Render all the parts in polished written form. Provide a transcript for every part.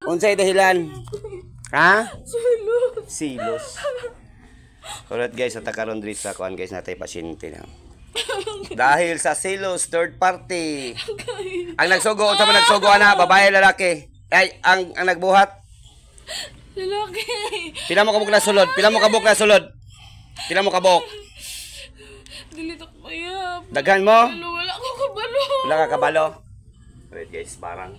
Unsay dahilan? Ha? Silos. Silos. Alright guys, at karon diri sa kuan guys natay pasyente na. Dahil sa silos third party. Ang nagsugo unsa man nagsugo ana, babae lalaki? Ay ang nagbuhat. Lalaki. Pila mo kabuk na sulod? Pila mo kabuk na sulod? Pila mo kabuk? Dilitok mo ya. Daghan mo? Wala ko kabalo. Wala ka kabalo. Alright guys, barang.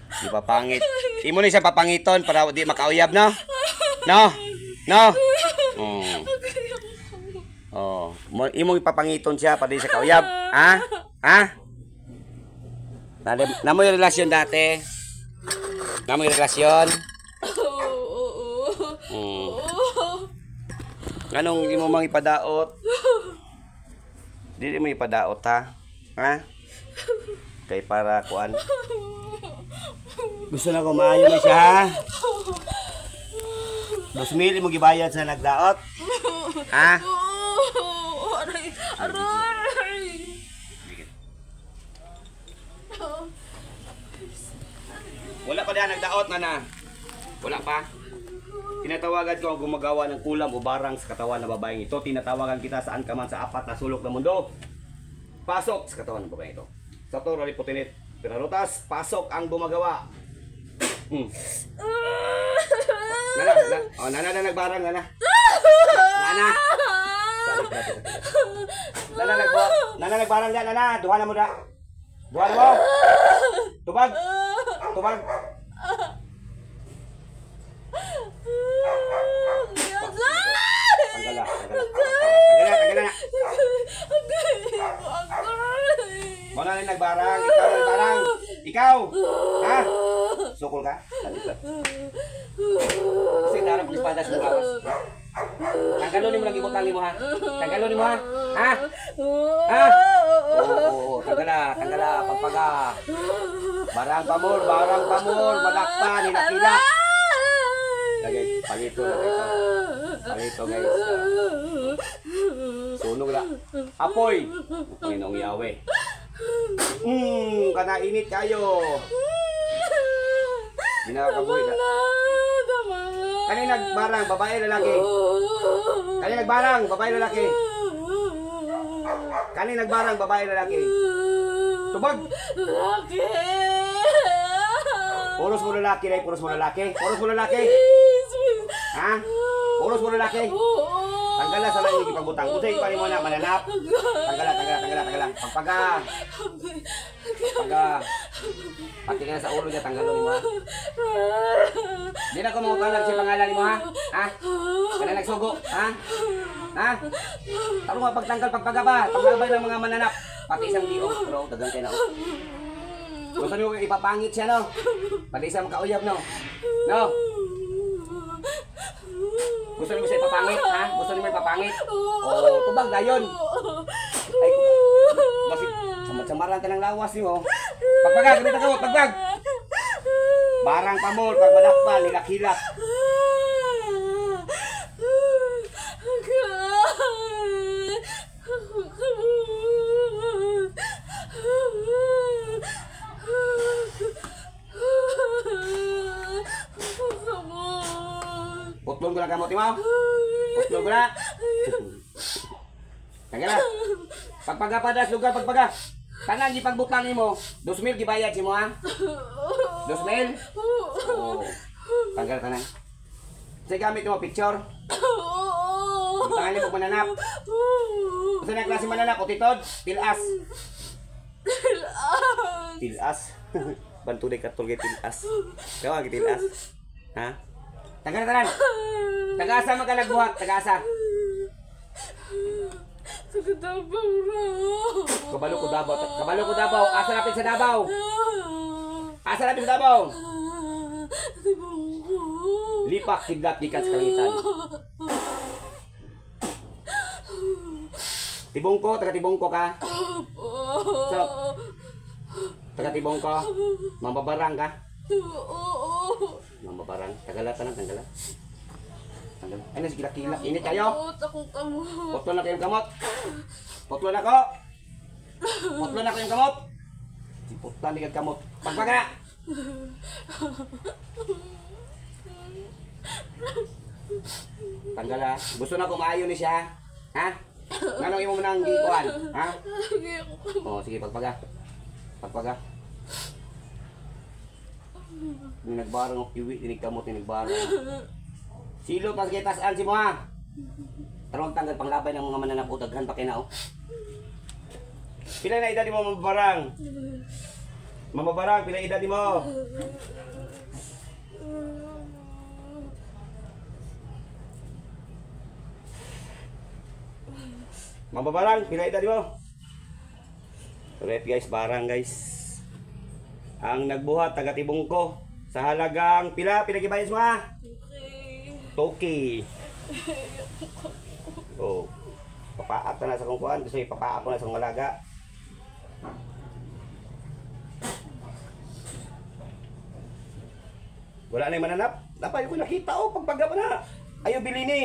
Di pa pangit. Imo ni siya papangiton para di makauyab no? No. No. Oh, imong ipapangiton siya para di siya kauyab. Ha? Ha? Namo yung relasyon dati. Namo yung relasyon. Anong imo mang ipadaot? Di mo ipadaot ha? Ha? Kay para kuan. Gusto na ko maayo na siya ha? 2,000 mo gibayad sa nagdaot? Ha? Aray! Aray! Wala pa diyan nagdaot na. Wala pa. Tinatawagan ko ang gumagawa ng kulam o barang sa katawan ng babaeng ito. Tinatawagan kita saan ka man sa apat na sulok ng mundo. Pasok sa katawan ng babaeng ito. Sa to, Raliputinit. Pinarutas, pasok ang gumagawa. Nana nagbarang, Nana. Nana. Nana nagbarang da, Nana. Duha na mo da. Duha na mo. Tubag. Tubag. Tanggala. Mana na nagbarang? Ikaw nagbarang. Ikaw. Ha? Sukol ka? Kasi darang pulis padas ng lawas. Tanggalon mo lang ibutang mo ha. Tanggalon mo ha. Ha? Ha? Oo, tanggala, pagpaga. Barang pamor, madakpan, hinakila. Lagay, palito na guys. Palito guys. Sunog na. Apoy. Panginoong Yahweh. Kana init kayo. Ginakaboy na. Kani nagbarang, babae lalaki. Kani nagbarang, babae lalaki. Kani nagbarang, babae lalaki. Tubag. Lalaki. Puros mo lalaki, dahil puros mo lalaki. Puros mo lalaki. Ha? Puros mo lalaki. Tanggala sa lang yung ipagutang. Usay pa rin mo na, mananap. Tanggala. Pagpaga. Pati ka na sa ulo niya, tanggalo ni mo ha. Di na ko mautalag si pangalan ni mo ha. Ha? Kaya nagsugo. Ha? Ha? Tarong nga pagtanggal, pagpaga ba? Paglabay ng mga mananap. Pati isang liog. Pero dagang kayo na o. Gusto niyo ipapangit siya no? Pati isang makauyab no? No? Gusto niyo siya ipapangit ha? Gusto niyo ipapangit? O tubag na yun. Ay, kasi samaran ka ng lawas niyo. Pagpagag, ganito ka mo, pagpag! Barang pamol, pagmadakpan, hilak-hilak. Putlong ko na kamot, mo? Putlong ko na. Tanggal na. Pagpaga pa das, lugar pagpaga. Tanan di pagbutang nimo, 2,000 gibayad si mo ha? 2,000? Oo. Tanggal ka na. Sige gamit mo picture. Tangan niyo mananap. Gusto na klase mananap o titod? Tilas. Tilas. Bantuday ka tulgay tilas. Kawa gi tilas. Ha? Tanggal tanan. Tagaasa man ka nagbuhat, tagaasa. Sa Davao ra. Kabalo ko Davao. Asa lapit sa Davao? Asa lapit sa Davao? Lipak kidlat gikan sa kalangitan. Tibongko, taga Tibongko ka? So, taga Tibongko? Mambabarang ka? Mambabarang. Tagala tanang, tagala. Ay, nasigilak-kilak. Init kayo? Potlo na kayong kamot. Potlo na ko. Potlo na kayong kamot. Si putlan ni kamot. Pagpaga! Tanggal ha. Gusto na kumayo ni siya. Ha? Nanong imo nang gikuan? Ha? Oh, sige pagpaga. Pagpaga. Ni nagbarang og kiwi, dinig kamot ni nagbarang. Silo pas gitas-an si mo ha. Tarong tanggal panglabay ng mga mananap daghan pa kay na oh. Pila na edad mo mababarang? Mababarang, pila edad mo? Mababarang, pila edad mo? Alright guys, barang guys. Ang nagbuhat, taga Tibungko. Sa halagang pila, pinagibayas mo ha? Toki. Oh, papaat na sa kungkuan. Gusto ipapaat ko na sa kong alaga. Wala na yung mananap. Dapat ko nakita oh, pagpaga pa na. Ayaw bili ni.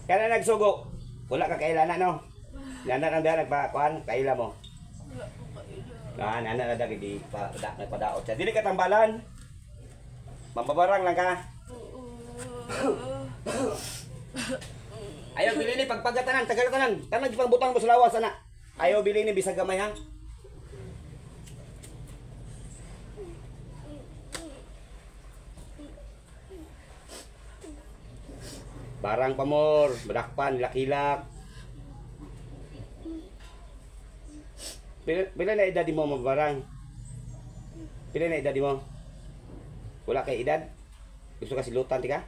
Kaya na nagsugo. Wala ka kailan no? Nana nang dala nagpakuan, kaila mo. Nana na dagi di pa nagpadaot siya. Dili ka tambalan. Mambabarang lang ka. Ayaw bili ni pagpagatanan, tagalatanan. Tanang gipang butang mo sa lawas ana. Ayaw bili ni bisag gamay ha. Barang pamor, badakpan, lakilak. Pila na edad mo mabarang? Pila na edad mo? Wala kay edad? Gusto ka silutan ti ka?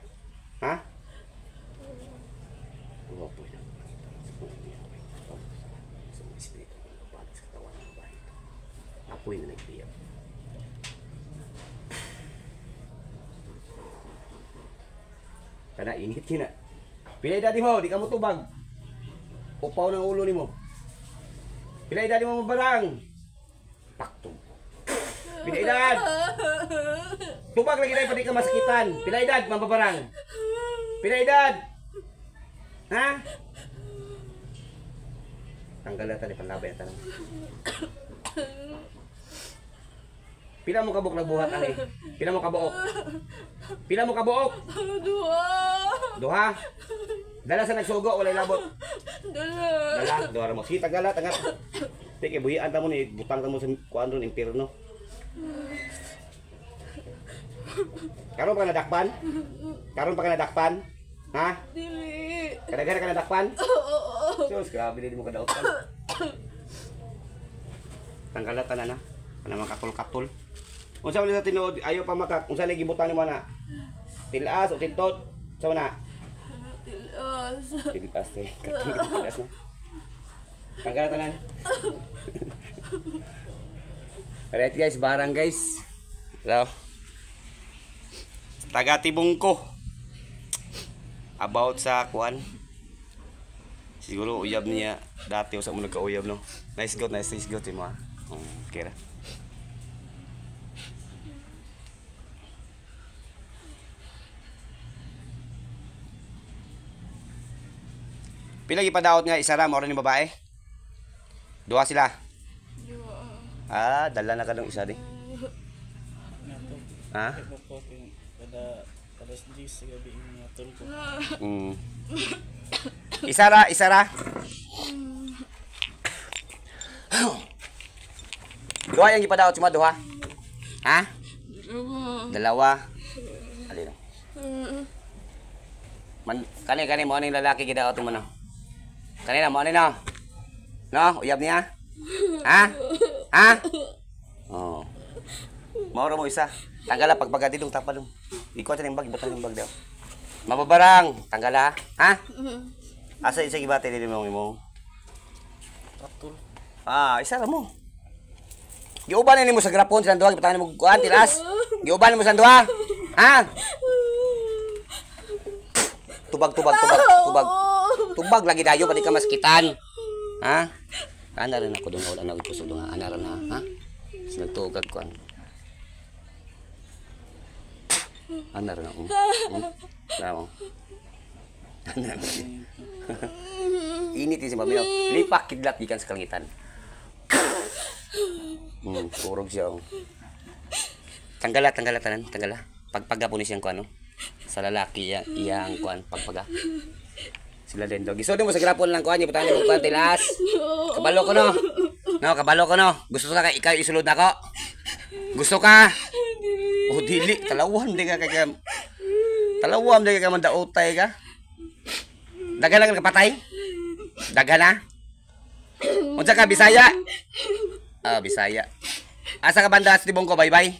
Ha? Apoy na nagbiyak. Kana init kina. Pila edad mo? Di ka mo tubag. Upaw ng ulo ni mo. Pila edad mo mabarang? Taktong. Pila edad? Tubag lagi tayo pati ka masakitan. Pila edad mababarang? Pila edad? Ha? Tanggal na tani panlabay na tanong. Pila mo kabuk nagbuhat ani? Pila mo kabuok? Pila mo kabuok? Duha. Dala sa nagsugo walay labot. Dala, duha mo. Sige tagala, tagat. Tike buhian ta mo ni butang ta mo sa kuan ron impierno. Karon pa nadakpan? Karon pa ka nadakpan? Ha? Dili. Kada-kada ka nadakpan? Sus, grabe din mo kadaot. Tanggalatan na na. Ano man katul-katul. Unsa man sa tinuod ayo pa makak unsa lagi gibutan nimo na? Tilas o titot? Sa na? Tilas. Tilas eh. Tilas na. Tanggalatan na. Alright guys, barang guys. Hello. Taga Tibungko. About sa kuan. Siguro uyab niya dati usa mo nagka-uyab no. Nice goat mo. Okay ra. Pila gipadaot nga isa ra mo rin ni babae? Duha sila. Ah, dala na ka ng isa di. Ha? Kada 10 sa gabi yung tol ko. Isa ra. Duha yang gipadaot cuma duha. Ha? Dalawa. Alin. Kani mo ning lalaki gidaot mo no. Kanina mo no. No, uyab niya. Ha? Ha? Oh. Mauro mo isa. Tanggala pagpagati dong tapadong. Iko sa ning bag, butang ning bag daw. Mababarang, tanggala. Ha? Asa isa gibate dili mo imong. Katul. Ah, isa ra mo. Giuban ni mo sa grapon sa duha, gipatangan mo kuan tilas. Giuban mo sa duha. Ha? Tubag. Tubag lagi dayo pati ka maskitan. Ha? Ana rin ako dong wala na ipusog dong ana rin ha. Nagtugag kuan. Ana rin ako. Tama. Init yung si Maminaw. Lipak kidlat gikan sa kalangitan. Turog siya. Oh. Tanggala tanan, tanggala. Pagpaga po ni siyang kuan, no? Sa lalaki iyang kuan pagpaga. Sila din dog. Iso mo sa grapon lang kuan, ibutan mo kuan tilas. Kabalo ko no. No, kabalo ko no. Gusto ka ikaw isulod nako. Gusto ka? Oh, dili talawon di ka kay talawon di ka mandaotay ka. Dagan lang ka patay. Dagan na. Unsa ka Bisaya? Ah, Bisaya. Asa ka banda sa tibong ko, bye-bye?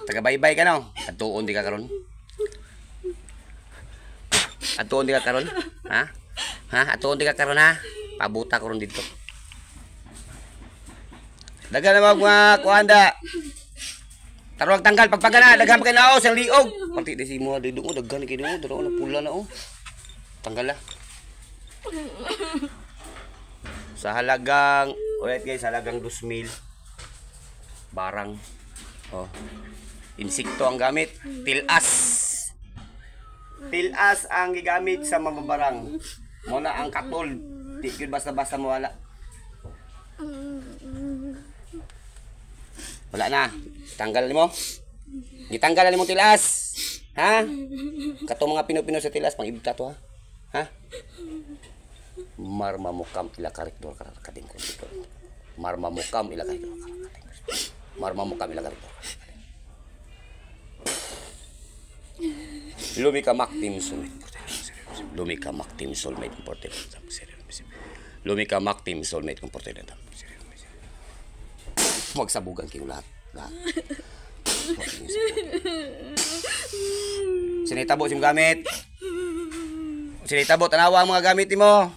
Taga bye-bye ka no? Atuon di ka karon. Atuon di ka karon? Ha? Ha? Atuon di ka karon ha? Pabuta ko ron dito. Dagan na mga kuanda. Tarong tanggal pagpagana, daghan pa kay nao sang liog. Pati di si mo didung daghan kay didung, daro na pula na oh. Tanggal la. Sa halagang, ulit guys, halagang 2,000 barang. Oh. Insekto ang gamit, tilas. Tilas ang gigamit sa mamabarang. Muna ang katol, di gyud basta-basta mawala. Wala na. Tanggal mo. Gitanggal mo tilas. Ha? Kato mga pino-pino sa tilas pang ibta to ha. Ha? Marmamukam ila karektor kading ko dito. Marmamukam ila karektor. Marmamukam ila karektor. Lumika Maktim Soulmate. Lumika Maktim Soulmate important. Lumika Maktim Soulmate important. Magsabugan kayo lahat. Sinitabo sim gamit. Sinitabo tanawa ang mga gamit mo.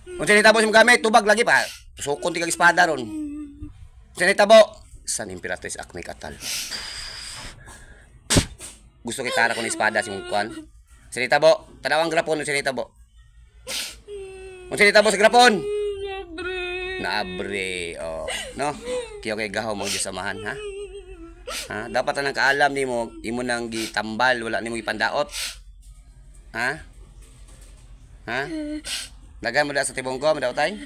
Kung sinitabo sim gamit, tubag lagi pa. Sukon ti kag espada ron. Sinitabo San Imperatrice Acme Katal. Gusto kita ra kon espada sim kuan. Sinitabo tanawang grapon sinitabo. Kung sinitabo sa grapon. Naabre, oh, no? Kaya kay gahaw mo samahan, ha? Ha? Dapat nang kaalam nimo, imo nang gitambal, wala nimo gipandaot. Ha? Ha? Lagay mo da sa tibong ko, madaw tay?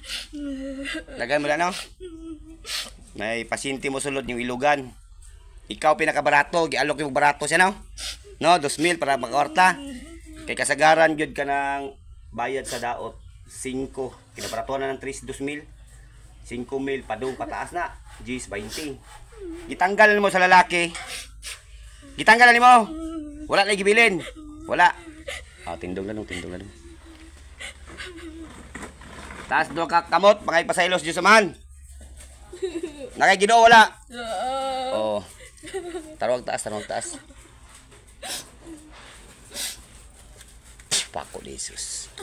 Lagay mo da, no? May pasyente mo sulod yung ilugan. Ikaw pinakabarato, gialok yung barato siya, no? No, 2,000 para makaorta. Kay kasagaran gyud ka ng bayad sa daot 5. Kinabaratuhan na ng 3 2,000. 5,000 padung pataas na. Gis 20. Gitanggal mo sa lalaki. Gitanggal mo. Wala na gibilin. Wala. Ah, tindong na nung. Taas do ka kamot, pangay pasaylos Diyos samahan. Nakay Ginoo wala. Oh. Tarong taas. Pako ni Jesus.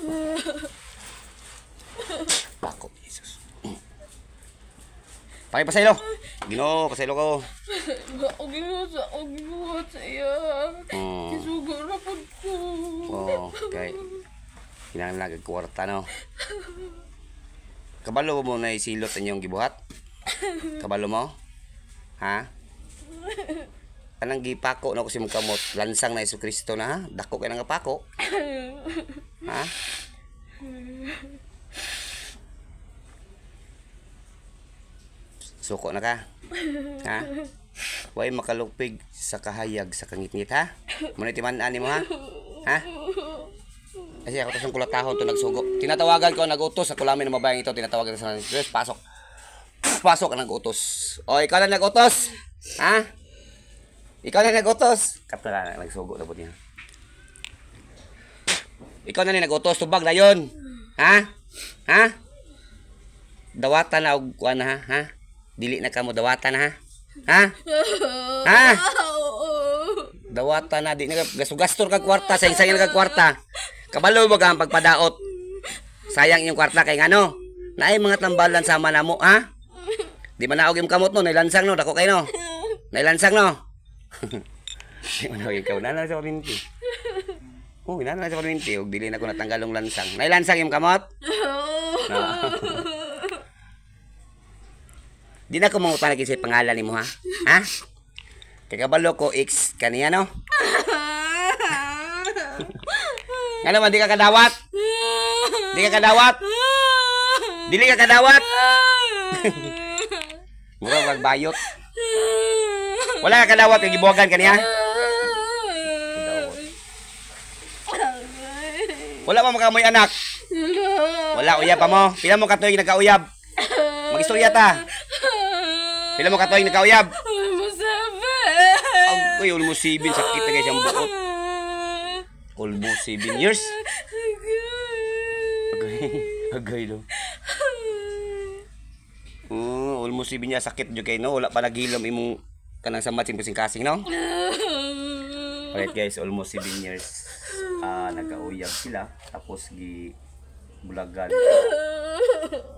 Pako ni Jesus. Pangay pasaylo. Ginoo, pasaylo ko. Ako ginuhat sa iya. Isugo na po ko. Oh, okay. Kinahanglan nagkwarta no. Kabalo mo na isilot ang iyong gibuhat? Kabalo mo? Ha? Kanang gipako na ko si mong kamot. Lansang na Isu Kristo na ha? Dako ka nga pako. Ha? Suko na ka? Ha? Way makalupig sa kahayag sa kangit-ngit ha? Muna timan-ani mo ha? Ha? Kasi ako tasong kulatahon to nagsugo. Tinatawagan ko nag-utos sa kulamin ng mabayang ito. Tinatawagan sa Diyos. Pasok. Pasok ka nag-utos. O ikaw na nag-utos? Ha? Ikaw na nag-utos? Kapala na nagsugo na po niya. Ikaw na nag-utos. Tubag na yun. Ha? Ha? Dawatan na og kuan ha? Ha? Dili na ka mo dawatan ha? Ha? Ha? Dawatan na di na gasto-gastor kag kwarta, sayang-sayang kag kwarta. Kabalo mo ang pagpadaot. Sayang iyong kwarta kay ngano? Naay mga tambalan sama namo ha? Di man naog imong kamot no, nailansang no, dako kay no. Nailansang no. Di man naog ikaw na sa paminti. Oh, ina na sa paminti og dili na ko natanggalong lansang. Nailansang imong kamot? No. Di na ko mangutan lagi sa pangalan nimo ha? Ha? Kay kabalo ko X kaniya no? Nga naman, di ka kadawat. Di ka kadawat. Dili ka kadawat. Mura magbayot. Wala ka kadawat, kaya gibuwagan ka niya. Wala pa makamoy anak. Wala, uyab pa mo. Pila mo katuig nagkauyab. Mag-istorya ta. Pila mo katuig nagkauyab. Agoy, almost 7. Sakit na guys ang buot. Almost 7 years. Agay do. Almost 7 niya sakit jud kay no. Wala pa nagilom imong kanang samat kasing-kasing no. Alright guys, almost 7 years. Nagkauyab sila tapos gi bulagan.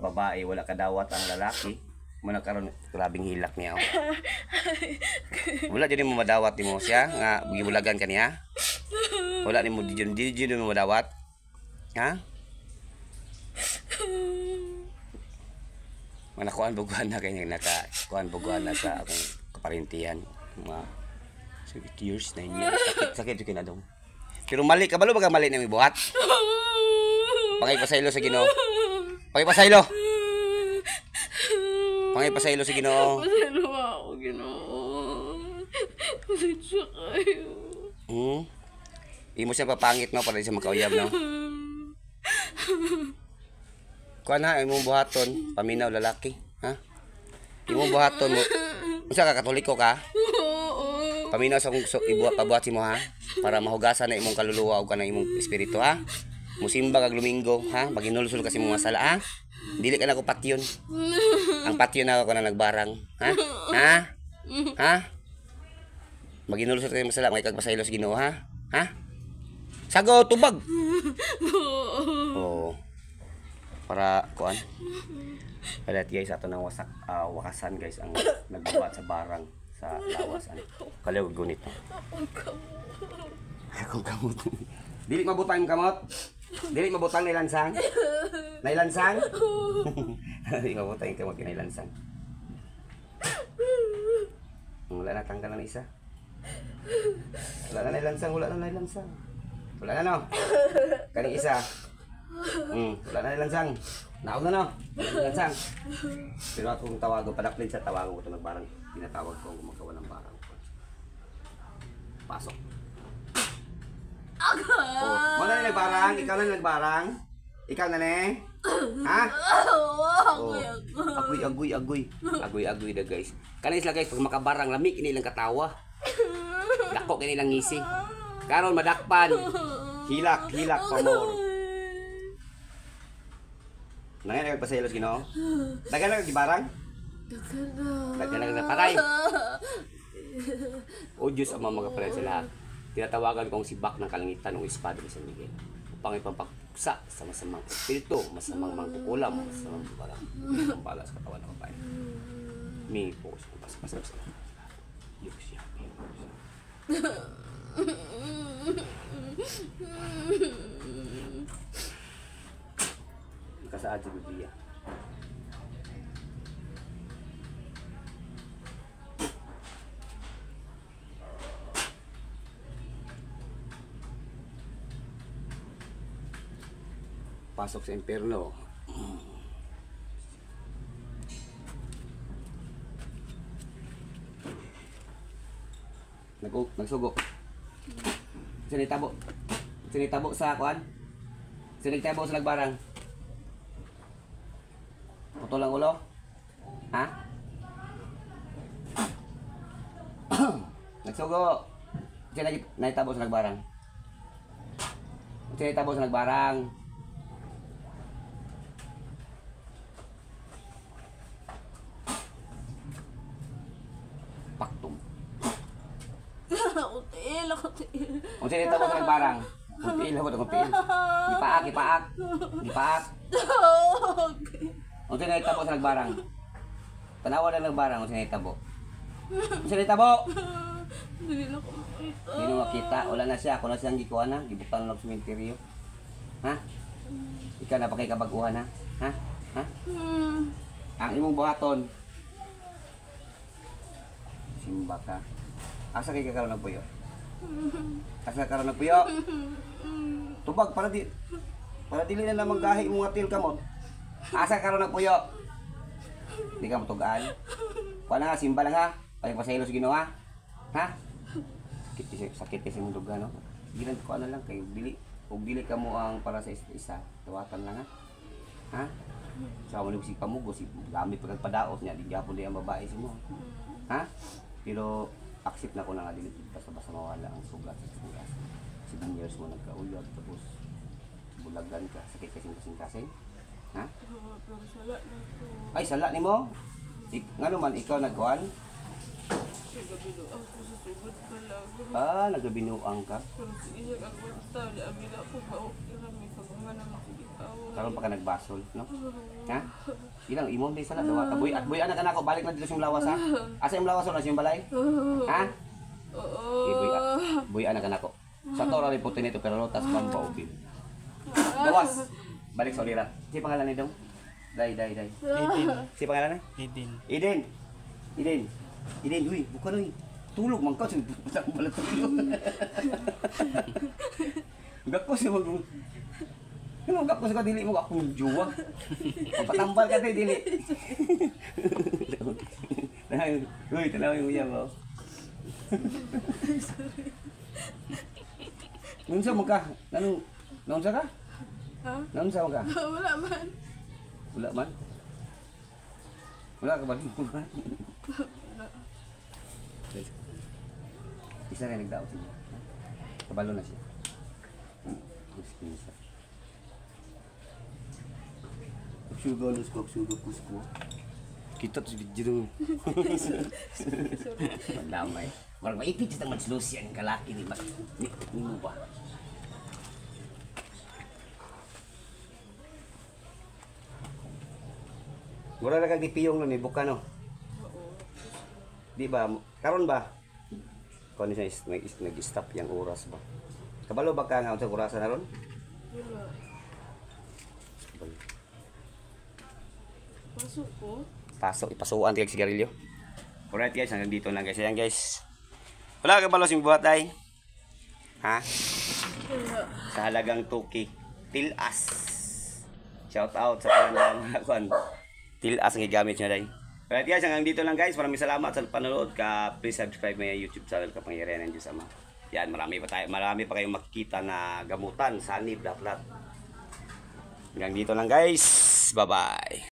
Babae wala kadawat ang lalaki. Muna karon grabing hilak niya. Wala jud mo madawat nimo siya nga gibulagan kaniya. Wala nimo di mo madawat. Ha? Manakuan buguan na kanya nakakuan buguan na sa akong kaparintihan. Mga 7 years, 9 years. Sakit jud kinadong. Pero mali ka balo baga mali na mi buhat. Pangipasaylo sa Ginoo. Pangipasaylo. Pangipasaylo sa Ginoo. Pasaylo ako, Ginoo. Pasensya kayo. Imo siya papangit no para di siya makauyab no. Kuan ha imong buhaton paminaw lalaki, ha? Imong buhaton mo. Unsa ka katoliko ka? Paminaw sa pabuhat si mo ha para mahugasan na imong kaluluwa ug kanang imong espiritu ha. Musimba kag Lumingo ha, maginulsol kasi imong masala ha. Dili ka na ko patyon. Ang patyon na ako na nagbarang, ha? Ha? Ha? Maginulsol ka imong masala, may kagpasaylo sa Ginoo ha? Ha? Sago tubag. Oh. Para kuan. Kalat guys ato nang wakasan guys ang nagbuhat sa barang sa lawasan. Kalaw gunit. Akong kamot. Dili mabutang yung kamot. Dili mabutang nailansang. Nailansang? Dili mabutang yung kamot nailansang. Wala na tanggal na isa. Wala na nailansang, wala na nailansang. Wala na no. Kaning isa. Wala na nailansang. Naog na no. Nailansang. Pero akong tawago padaklin sa tawago ko ito nagbarang. Tinatawag ko ang gumagawa ng barang. Pasok. Oh, mo na nagbarang, ikaw na nagbarang. Ikaw na ne. Ha? Agoy da guys. Kanis lang guys pag makabarang lami kini lang katawa. Dako kini lang ngisi. Karon madakpan. Hilak pa mo. Nangay nagpasaylos Ginoo. Dagan lang gibarang. Dagan lang patay. O Diyos ang mga pare sila. Tinatawagan kong si Bak ng kalangitan ng espada ni San Miguel upang ipampaksa sa masamang espiritu, masamang mangkukulam, masamang barang, pambala sa katawan ng babae. May po sa paspas sa Diyos siya. Kasaad si Biblia. Pasok sa impyerno. Nagsugo. Sinitabo sa kuan. Sinitabo sa nagbarang. Putol ang ulo. Ha? Nagsugo. Sinitabo sa nagbarang. Sinitabo sa nagbarang. Paktum. Ako tiil. Kung sinita mo sa nagbarang, kuntiil ako, kuntiil. Ipaak. Kung sinita mo sa nagbarang, tanawa na nagbarang kung sinita mo. Kung sinita mo! Hindi na ko makita. Hindi mo makita, wala na siya, ako na siyang gikuha na, gibutang ng sementeryo. Ha? Ikaw na pa kay kabaguhan ha? Ha? Ha? Ang imong buhaton, simba ka. Asa kay kakaroon ng puyo? Asa kakaroon ng puyo? Tubag para dili na namang gahi mo atil kamot. Asa karon nagpuyo? Di ka matugaan. Kuha na nga, simba lang ha. Pag pasaylo sa Ginoo ha. Ha? Sakit kasi mong duga no. Ginan ko ano lang kay dili. Ug dili ka mo ang para sa isa. Tawatan lang ha. Ha? Sa mo si pamugo si gamit pag padaot niya di gyapon di ang babae si mo. Ha? Pero accept na ko na nga dili basta-basta mawala ang sugat sa sugat. 7 years mo nagkauyab tapos bulagan ka sakit kasing. Ha? Pero sala na ko. Ay sala nimo. Ngano man ikaw nagkuan? Nagabinuang ko sa sugod pala. Nagabinuang ka. Pero sige siya kagwanta. Di amila ko ba o kirami pagmanga naman sige tao. Karon pa ka nagbasol, no? Ha? Ilang imong di sala daw taboy at buy anak anak ko balik na dito sa lawas ha. Asa yung lawas wala sa yung balay? Ha? Oo. Buy anak anak ko. Sa tora rin puti nito pero rotas pang paubin. Bawas. Balik sa ulira. Si pangalan ni dong? Day. Eden. Si pangalan na? Eden. Eden, uy, bukan uy. Tulog man ka, saan pala tulog. Gakos yung mag... Ano gakos ka, dili mo akong jowa. Patambal ka tayo, dili. Uy, tanaw yung uya mo. Nunsa mo ka? Nunsa ka? Ha? Nunsa mo ka? Wala man. Wala man? Wala ka ba? Isa rin nagdaot siya. Kabalo na siya. Suga kusko. Kita tu video. Damai. Orang maipit sa tangman solusian kalaki ni mo ba? Mura na kag gipiyong na ni bukano. Di ba? Karon ba? Kung siya nag-stop yung oras ba? Kabalo ba ka nga sa orasan na ron? Wala. Pasok ko. Pasok, ipasuan kag sigarilyo. Alright guys, hanggang dito lang guys. Ayan guys. Wala ka balos yung buhat ay? Ha? Wala. Sa halagang 2K. Tilas. Shout out sa kalandang Tilas ang gigamit niya dahil. Alright guys, hanggang dito lang guys. Maraming salamat sa panonood. Please subscribe my YouTube channel Kapangyarihan ng Diyos Ama. Yan, marami pa kayong makikita na gamutan, sanib, laplat. Hanggang dito lang guys. Bye-bye.